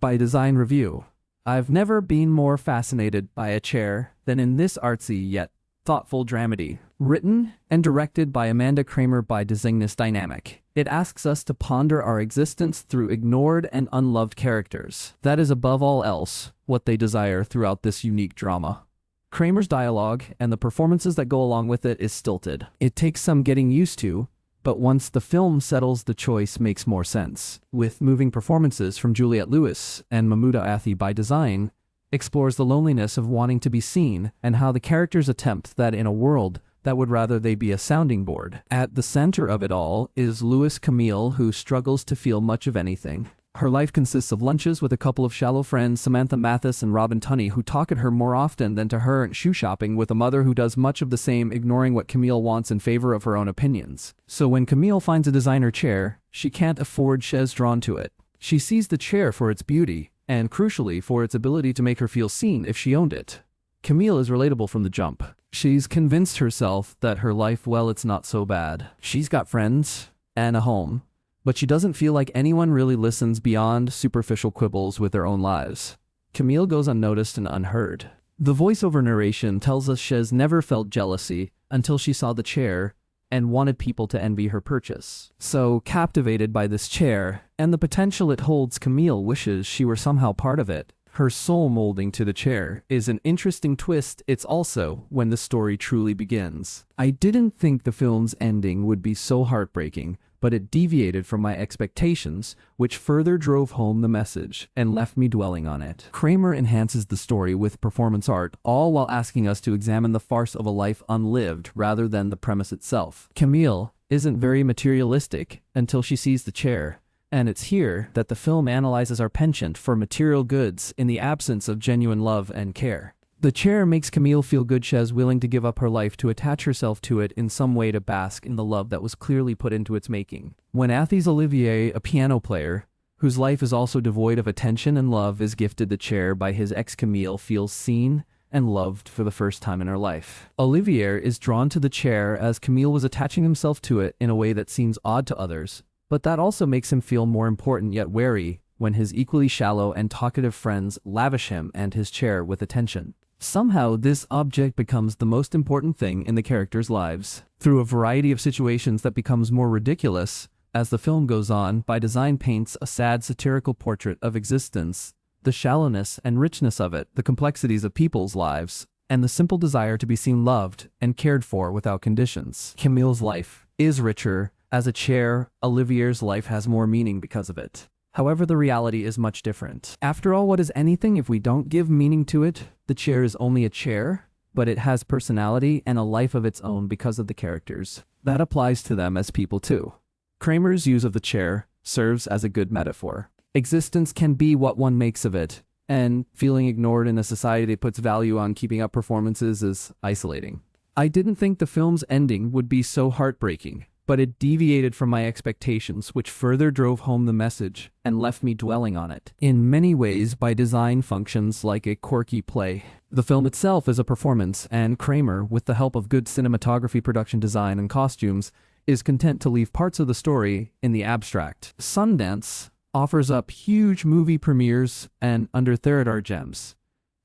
By Design Review. I've never been more fascinated by a chair than in this artsy yet thoughtful dramedy. Written and directed by Amanda Kramer by Designus Dynamic. It asks us to ponder our existence through ignored and unloved characters. That is above all else what they desire throughout this unique drama. Kramer's dialogue and the performances that go along with it is stilted. It takes some getting used to, but once the film settles, the choice makes more sense. With moving performances from Juliette Lewis and Mahmouda Athi. By Design explores the loneliness of wanting to be seen and how the characters attempt that in a world that would rather they be a sounding board. At the center of it all is Louis Camille, who struggles to feel much of anything. Her life consists of lunches with a couple of shallow friends, Samantha Mathis and Robin Tunney, who talk at her more often than to her, and shoe shopping with a mother who does much of the same, ignoring what Camille wants in favor of her own opinions. So when Camille finds a designer chair, she can't afford chaise drawn to it. She sees the chair for its beauty, and crucially for its ability to make her feel seen if she owned it. Camille is relatable from the jump. She's convinced herself that her life, well, it's not so bad. She's got friends and a home, but she doesn't feel like anyone really listens beyond superficial quibbles with their own lives. Camille goes unnoticed and unheard. The voiceover narration tells us Chaise never felt jealousy until she saw the chair and wanted people to envy her purchase. So, captivated by this chair and the potential it holds, Camille wishes she were somehow part of it. Her soul molding to the chair is an interesting twist. It's also when the story truly begins. I didn't think the film's ending would be so heartbreaking, but it deviated from my expectations, which further drove home the message and left me dwelling on it. Kramer enhances the story with performance art, all while asking us to examine the farce of a life unlived rather than the premise itself. Camille isn't very materialistic until she sees the chair, and it's here that the film analyzes our penchant for material goods in the absence of genuine love and care. The chair makes Camille feel good. Chaise willing to give up her life to attach herself to it in some way to bask in the love that was clearly put into its making. When Athi's Olivier, a piano player, whose life is also devoid of attention and love, is gifted the chair by his ex, Camille feels seen and loved for the first time in her life. Olivier is drawn to the chair as Camille was attaching himself to it in a way that seems odd to others, but that also makes him feel more important yet wary when his equally shallow and talkative friends lavish him and his chair with attention. Somehow, this object becomes the most important thing in the characters' lives. Through a variety of situations that becomes more ridiculous as the film goes on, By Design paints a sad satirical portrait of existence, the shallowness and richness of it, the complexities of people's lives, and the simple desire to be seen, loved, and cared for without conditions. Camille's life is richer as a chair. Olivier's life has more meaning because of it. However, the reality is much different. After all, what is anything if we don't give meaning to it? The chair is only a chair, but it has personality and a life of its own because of the characters. That applies to them as people too. Kramer's use of the chair serves as a good metaphor. Existence can be what one makes of it, and feeling ignored in a society that puts value on keeping up performances is isolating. I didn't think the film's ending would be so heartbreaking, but it deviated from my expectations, which further drove home the message and left me dwelling on it. In many ways, By Design functions like a quirky play. The film itself is a performance, and Kramer, with the help of good cinematography, production design, and costumes, is content to leave parts of the story in the abstract. Sundance offers up huge movie premieres and under-third are gems.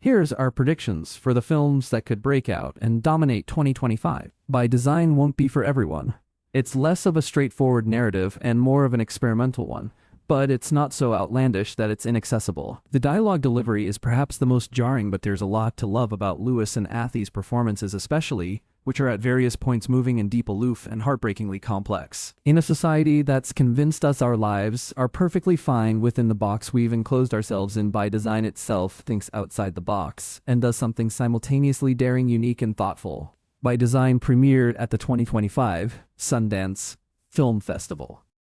Here's our predictions for the films that could break out and dominate 2025. By Design won't be for everyone. It's less of a straightforward narrative and more of an experimental one, but it's not so outlandish that it's inaccessible. The dialogue delivery is perhaps the most jarring, but there's a lot to love about Lewis and Athi's performances especially, which are at various points moving and deep, aloof, and heartbreakingly complex. In a society that's convinced us our lives are perfectly fine within the box we've enclosed ourselves in, By Design itself thinks outside the box and does something simultaneously daring, unique, and thoughtful. By Design premiered at the 2025 Sundance Film Festival.